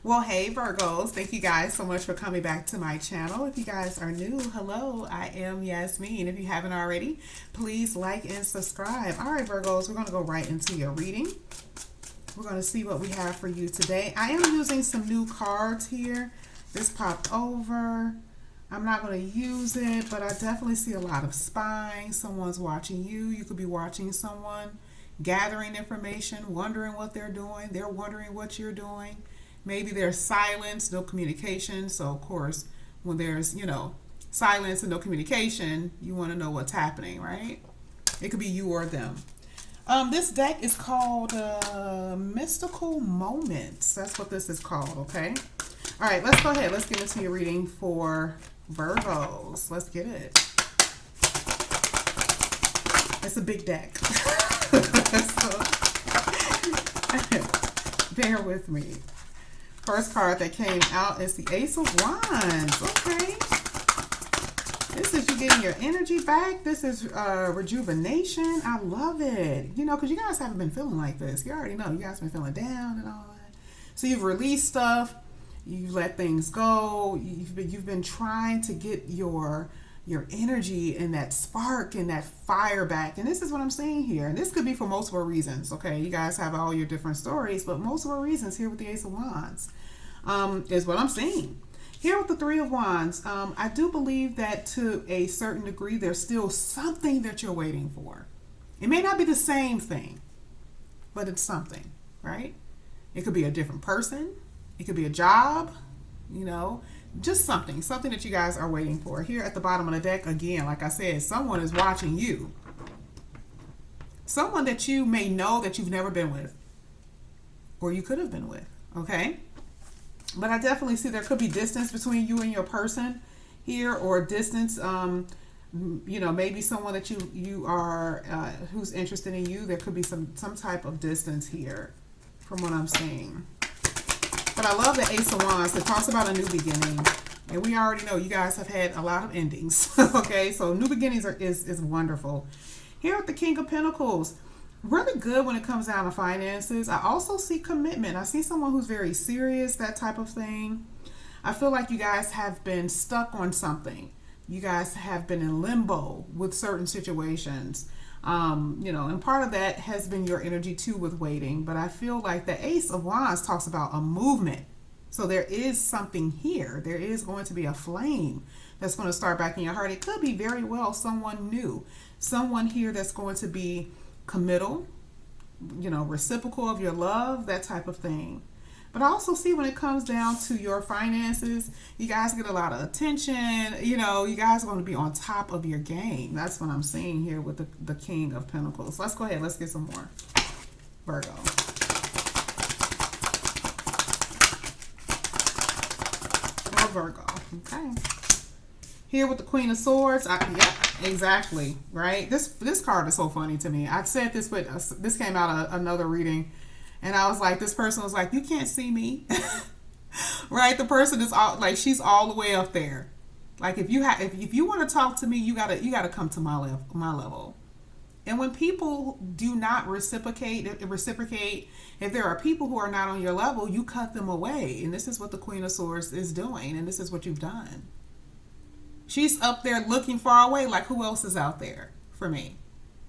Well, hey Virgos, thank you guys so much for coming back to my channel. If you guys are new, hello, I am Yasmin. If you haven't already, please like and subscribe. All right, Virgos, we're going to go right into your reading. We're going to see what we have for you today. I am using some new cards here. This popped over. I'm not going to use it, but I definitely see a lot of spying. Someone's watching you. You could be watching someone, gathering information, wondering what they're doing. They're wondering what you're doing. Maybe there's silence, no communication. So, of course, when there's, silence and no communication, you want to know what's happening, right? It could be you or them. This deck is called Mystical Moments. That's what this is called, okay? All right, let's go ahead. Let's get into your reading for Virgos. Let's get it. It's a big deck. So, bear with me. First card that came out is the Ace of Wands. Okay. This is you getting your energy back. This is rejuvenation. I love it. Because you guys haven't been feeling like this. You already know. You guys have been feeling down and all that. So you've released stuff. You've let things go. You've been trying to get your energy and that spark and that fire back. And this is what I'm saying here. And this could be for multiple reasons. Okay. You guys have all your different stories, but multiple reasons here with the Ace of Wands is what I'm seeing. Here with the Three of Wands, I do believe that to a certain degree, there's still something that you're waiting for. It may not be the same thing, but it's something, right? It could be a different person. It could be a job, just something that you guys are waiting for. Here at the bottom of the deck, again, like I said, someone is watching you. Someone that you may know that you've never been with, or you could have been with, okay? But I definitely see there could be distance between you and your person here, or distance, maybe someone that you are, who's interested in you. There could be some type of distance here from what I'm seeing. But I love the Ace of Wands. It talks about a new beginning. And we already know you guys have had a lot of endings. Okay, so new beginnings is wonderful. Here with the King of Pentacles, really good when it comes down to finances. I also see commitment. I see someone who's very serious, that type of thing. I feel like you guys have been stuck on something. You guys have been in limbo with certain situations. And part of that has been your energy too with waiting. But I feel like the Ace of Wands talks about a movement. So there is something here. There is going to be a flame that's going to start back in your heart. It could be very well someone new. Someone here that's going to be committal, reciprocal of your love, that type of thing. But I also see when it comes down to your finances, you guys get a lot of attention. You guys are going to be on top of your game. That's what I'm seeing here with the King of Pentacles. Let's go ahead. Let's get some more. Virgo. More Virgo. Okay. Here with the Queen of Swords. Yep, exactly. Right? This card is so funny to me. I said this, but this came out of another reading. And I was like, this person was like, you can't see me. Right? The person is all like, she's all the way up there. Like if you want to talk to me, you gotta come to my level. And when people do not reciprocate, if there are people who are not on your level, you cut them away. And this is what the Queen of Swords is doing, and this is what you've done. She's up there looking far away, like who else is out there for me?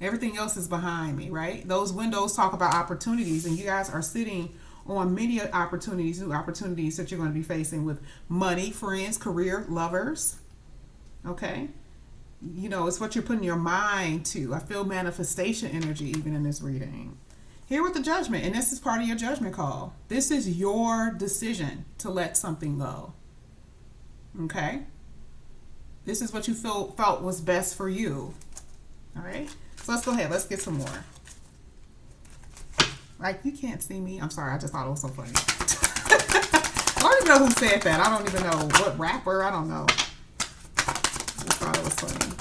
Everything else is behind me, right? Those windows talk about opportunities, and you guys are sitting on many opportunities, new opportunities that you're going to be facing with money, friends, career, lovers. Okay? It's what you're putting your mind to. I feel manifestation energy even in this reading. Here with the Judgment, and this is part of your judgment call. This is your decision to let something go. Okay? This is what you felt was best for you. All right? So let's go ahead. Let's get some more. Like, you can't see me. I'm sorry. I just thought it was so funny. I don't even know who said that. I don't even know what rapper. I don't know. Just thought it was funny.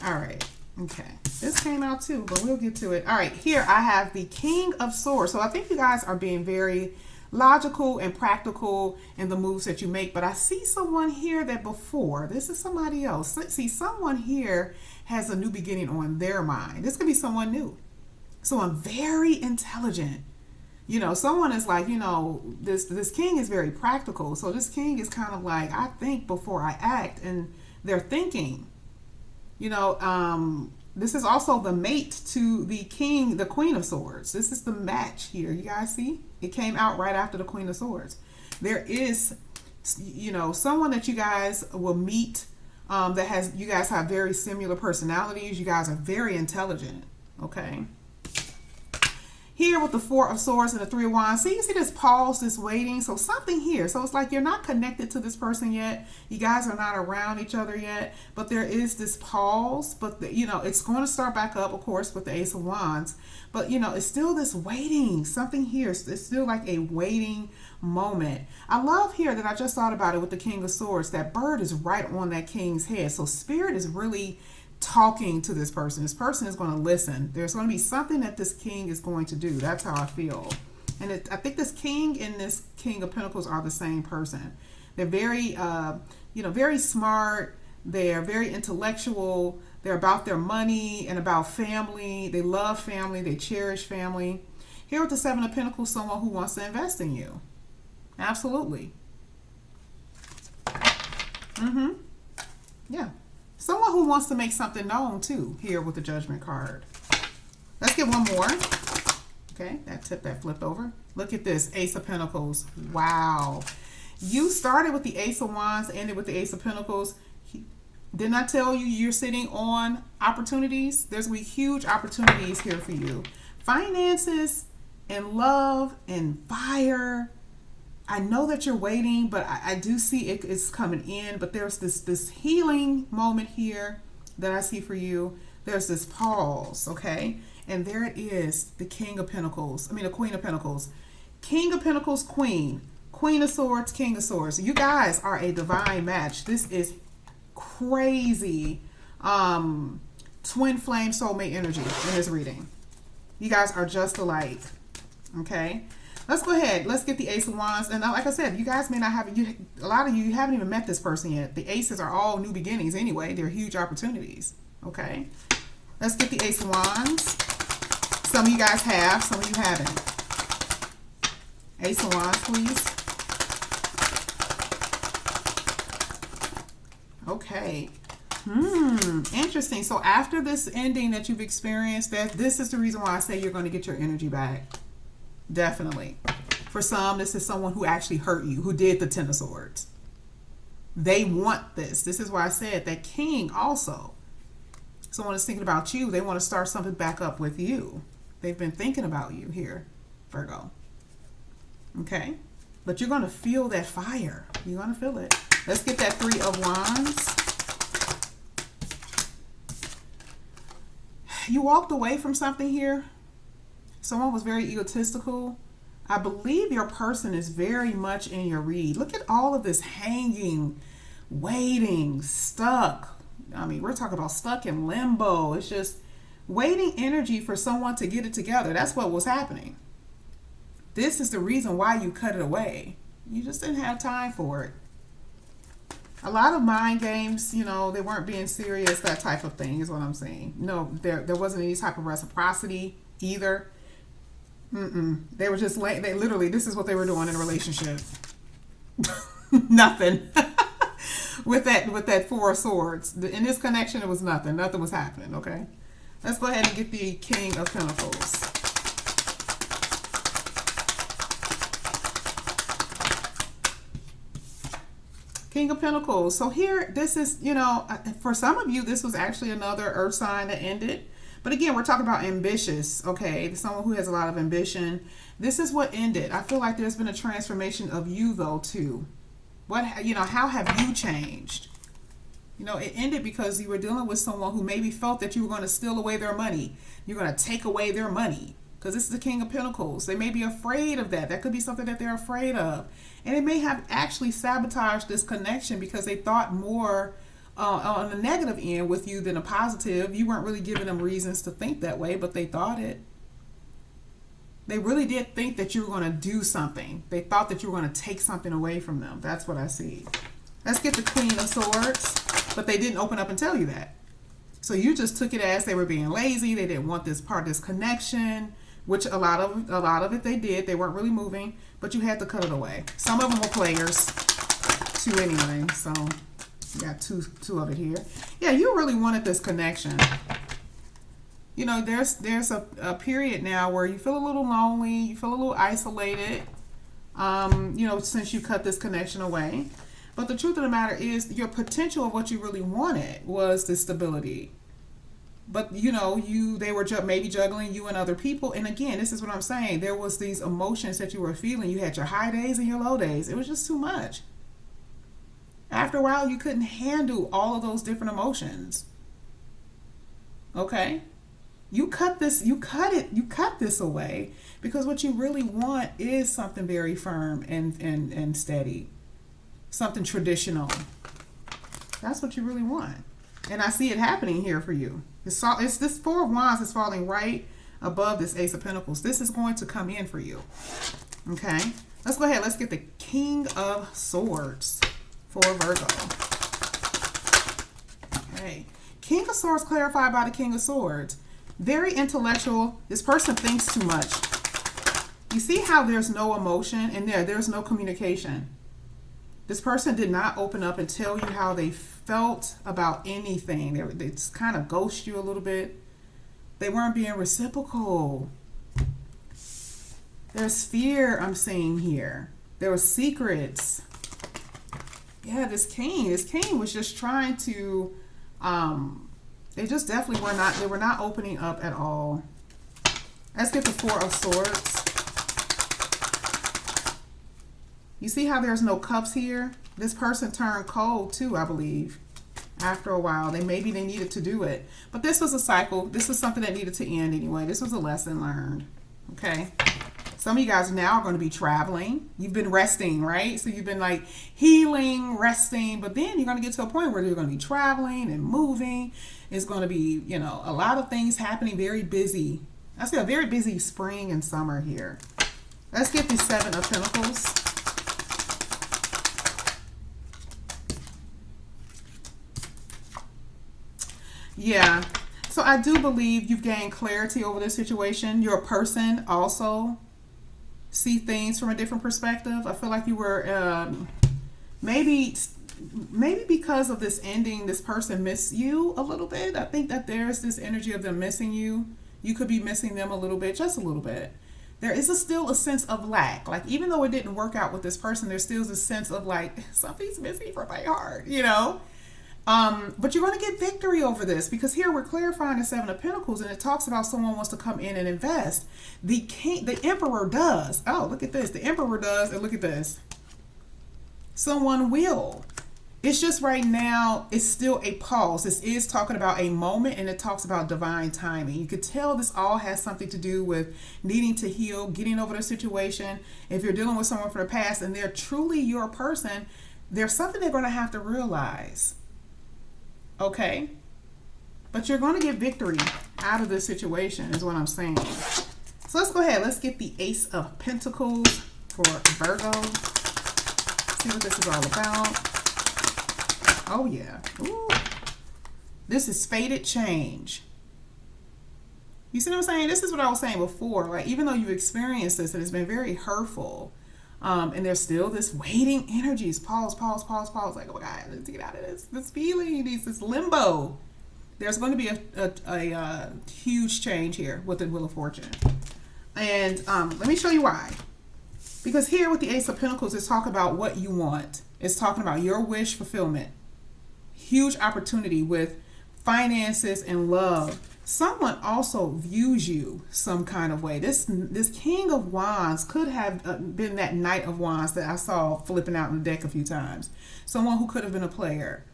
All right. Okay. This came out too, but we'll get to it. All right. Here I have the King of Swords. So I think you guys are being very logical and practical in the moves that you make. But I see someone here that before, this is somebody else. See, someone here has a new beginning on their mind. This could be someone new. Someone very intelligent. Someone is like, this king is very practical. So this king is kind of like, I think before I act, and they're thinking. This is also the mate to the king, the Queen of Swords. This is the match here. You guys see? It came out right after the Queen of Swords. There is, someone that you guys will meet you guys have very similar personalities. You guys are very intelligent. Okay. Here with the Four of Swords and the Three of Wands, see, you see this pause, this waiting. So something here. So it's like you're not connected to this person yet. You guys are not around each other yet. But there is this pause. But, it's going to start back up, of course, with the Ace of Wands. But, it's still this waiting. Something here. It's still like a waiting moment. I love here that I just thought about it with the King of Swords. That bird is right on that king's head. So Spirit is really talking to this person. This person is going to listen. There's going to be something that this king is going to do. That's how I feel. And I think this king and this King of Pentacles are the same person. They're very, very smart. They're very intellectual. They're about their money and about family. They love family. They cherish family. Here with the Seven of Pentacles, someone who wants to invest in you. Absolutely. Yeah. Someone who wants to make something known too, here with the Judgment card. Let's get one more. Okay, that flipped over. Look at this, Ace of Pentacles. Wow. You started with the Ace of Wands, ended with the Ace of Pentacles. Didn't I tell you you're sitting on opportunities? There's going to be huge opportunities here for you. Finances and love and fire. I know that you're waiting, but I do see it is coming in. But there's this healing moment here that I see for you. There's this pause, okay? And there it is, the King of Pentacles. I mean, the Queen of Pentacles. King of Pentacles, Queen. Queen of Swords, King of Swords. You guys are a divine match. This is crazy twin flame soulmate energy in this reading. You guys are just alike, okay? Let's go ahead. Let's get the Ace of Wands. And like I said, you guys may not have, a lot of you haven't even met this person yet. The aces are all new beginnings anyway. They're huge opportunities. Okay. Let's get the Ace of Wands. Some of you guys have, some of you haven't. Ace of Wands, please. Okay. Interesting. So after this ending that you've experienced, this is the reason why I say you're going to get your energy back. Definitely. For some, this is someone who actually hurt you, who did the Ten of Swords. They want this. This is why I said that king also. Someone is thinking about you. They want to start something back up with you. They've been thinking about you here, Virgo. Okay? But you're going to feel that fire. You're going to feel it. Let's get that Three of Wands. You walked away from something here. Someone was very egotistical. I believe your person is very much in your read. Look at all of this hanging, waiting, stuck. I mean, we're talking about stuck in limbo. It's just waiting energy for someone to get it together. That's what was happening. This is the reason why you cut it away. You just didn't have time for it. A lot of mind games, they weren't being serious, that type of thing is what I'm saying. No, there wasn't any type of reciprocity either. They were just they literally, this is what they were doing in a relationship. Nothing. with that Four of Swords. In this connection, it was nothing. Nothing was happening, okay? Let's go ahead and get the King of Pentacles. King of Pentacles. So here, this is, for some of you, this was actually another earth sign that ended. But again, we're talking about ambitious, okay? Someone who has a lot of ambition. This is what ended. I feel like there's been a transformation of you, though, too. How have you changed? It ended because you were dealing with someone who maybe felt that you were going to steal away their money. You're going to take away their money. Because this is the King of Pentacles. They may be afraid of that. That could be something that they're afraid of. And it may have actually sabotaged this connection because they thought more on the negative end with you than a positive. You weren't really giving them reasons to think that way, but they thought it. They really did think that you were going to do something. They thought that you were going to take something away from them. That's what I see. Let's get the Queen of Swords. But they didn't open up and tell you that. So you just took it as they were being lazy. They didn't want this part of this connection. which a lot of it they did. They weren't really moving, but you had to cut it away. Some of them were players too anyway. So you got two of it here. Yeah, you really wanted this connection. You know, there's a period now where you feel a little lonely, you feel a little isolated, you know, since you cut this connection away. But the truth of the matter is your potential of what you really wanted was the stability. But, you know, they were maybe juggling you and other people. And again, this is what I'm saying. There was these emotions that you were feeling. You had your high days and your low days. It was just too much. After a while, you couldn't handle all of those different emotions. Okay? You cut this away because what you really want is something very firm and steady. Something traditional. That's what you really want. And I see it happening here for you. It's this Four of Wands is falling right above this Ace of Pentacles. This is going to come in for you. Okay? Let's go ahead. Let's get the King of Swords for Virgo. Okay. King of Swords clarified by the King of Swords. Very intellectual. This person thinks too much. You see how there's no emotion and there's no communication. This person did not open up and tell you how they felt about anything. They just kind of ghost you a little bit. They weren't being reciprocal. There's fear I'm seeing here. There were secrets. Yeah, this king was just trying to, they just definitely were not opening up at all. Let's get the Four of Swords. You see how there's no cups here? This person turned cold too, I believe, after a while. Maybe they needed to do it. But this was a cycle. This was something that needed to end anyway. This was a lesson learned. Okay? Some of you guys now are going to be traveling. You've been resting, right? So you've been like healing, resting. But then you're going to get to a point where you're going to be traveling and moving. It's going to be, you know, a lot of things happening, very busy. I see a very busy spring and summer here. Let's get the Seven of Pentacles. Yeah, so I do believe you've gained clarity over this situation. Your person also see things from a different perspective. I feel like you were, maybe because of this ending, this person missed you a little bit. I think that there's this energy of them missing you. You could be missing them a little bit, just a little bit. There is still a sense of lack. Like, even though it didn't work out with this person, there's still a sense of like, something's missing from my heart, you know? But you're going to get victory over this because here we're clarifying the Seven of Pentacles and it talks about someone wants to come in and invest. The Emperor does. Oh, look at this. The Emperor does, and look at this. Someone will. It's just right now, it's still a pause. This is talking about a moment and it talks about divine timing. You could tell this all has something to do with needing to heal, getting over the situation. If you're dealing with someone from the past and they're truly your person, there's something they're going to have to realize. Okay, but you're going to get victory out of this situation is what I'm saying. So let's go ahead. Let's get the Ace of Pentacles for Virgo. See what this is all about. Oh yeah. Ooh. This is fated change. You see what I'm saying? This is what I was saying before. Like, even though you've experienced this and it's been very hurtful, and there's still this waiting energies. Pause. Like, oh my God, let's get out of this feeling, this limbo. There's going to be a huge change here with the Wheel of Fortune. And let me show you why. Because here with the Ace of Pentacles, it's talking about what you want. It's talking about your wish fulfillment. Huge opportunity with finances and love. Someone also views you some kind of way. This King of Wands could have been that Knight of Wands that I saw flipping out in the deck a few times. Someone who could have been a player.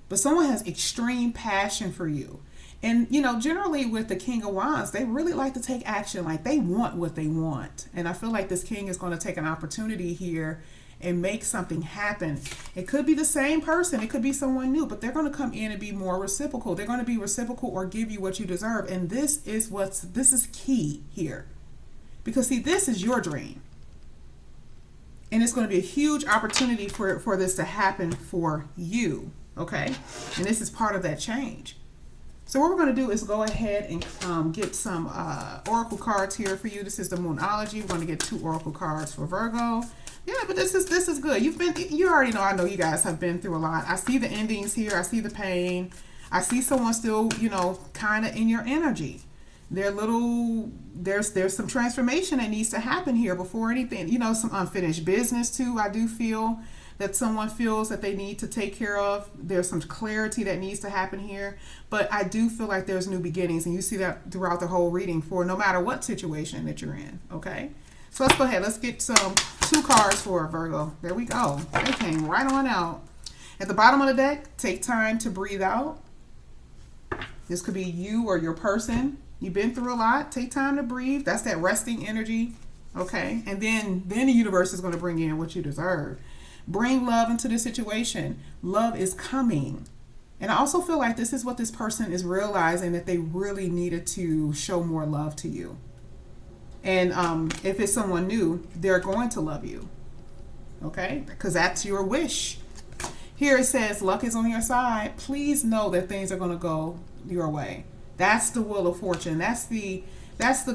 But someone has extreme passion for you. And, you know, generally with the King of Wands, they really like to take action. Like, they want what they want. And I feel like this king is going to take an opportunity here and make something happen. It could be the same person. It could be someone new, but they're going to come in and be more reciprocal. They're going to be reciprocal or give you what you deserve. And this is key here. Because see, this is your dream. And it's going to be a huge opportunity for this to happen for you. Okay? And this is part of that change. So what we're going to do is go ahead and get some oracle cards here for you. This is the Moonology. We're going to get 2 oracle cards for Virgo. Yeah, but this is good. You already know. I know you guys have been through a lot. I see the endings here. I see the pain. I see someone still, kind of in your energy. There's some transformation that needs to happen here before anything. Some unfinished business too. I do feel that someone feels that they need to take care of. There's some clarity that needs to happen here. But I do feel like there's new beginnings. And you see that throughout the whole reading for no matter what situation that you're in. Okay? So let's go ahead. Let's get 2 cards for Virgo. There we go. They came right on out. At the bottom of the deck, take time to breathe out. This could be you or your person. You've been through a lot. Take time to breathe. That's that resting energy. Okay? And then the universe is going to bring in what you deserve. Bring love into the situation. Love is coming. And I also feel like this is what this person is realizing, that they really needed to show more love to you. And if it's someone new, they're going to love you. Okay? Because that's your wish. Here it says, luck is on your side. Please know that things are going to go your way. That's the wheel of fortune. That's the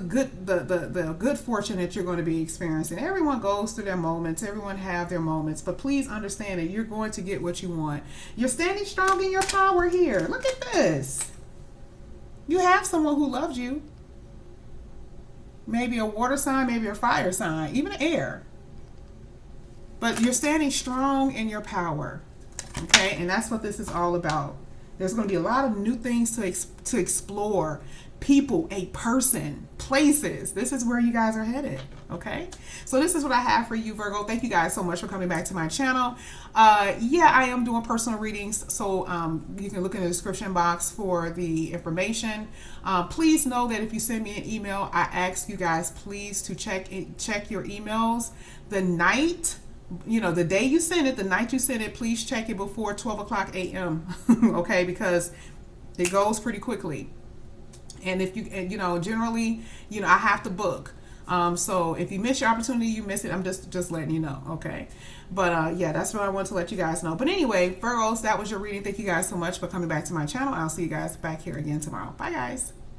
good fortune that you're going to be experiencing. Everyone goes through their moments. Everyone have their moments. But please understand that you're going to get what you want. You're standing strong in your power here. Look at this. You have someone who loves you. Maybe a water sign, maybe a fire sign, even air. But you're standing strong in your power. Okay? And that's what this is all about. There's going to be a lot of new things to explore. People, a person, places. This is where you guys are headed. Okay? So this is what I have for you, Virgo. Thank you guys so much for coming back to my channel. Yeah, I am doing personal readings. So you can look in the description box for the information. Please know that if you send me an email, I ask you guys please to check your emails the night. The day you send it, the night you send it, please check it before 12 o'clock a.m. Okay, because it goes pretty quickly. And if generally, I have to book. So if you miss your opportunity, you miss it. I'm just letting you know. Okay. But yeah, that's what I want to let you guys know. But anyway, Virgos, that was your reading. Thank you guys so much for coming back to my channel. I'll see you guys back here again tomorrow. Bye, guys.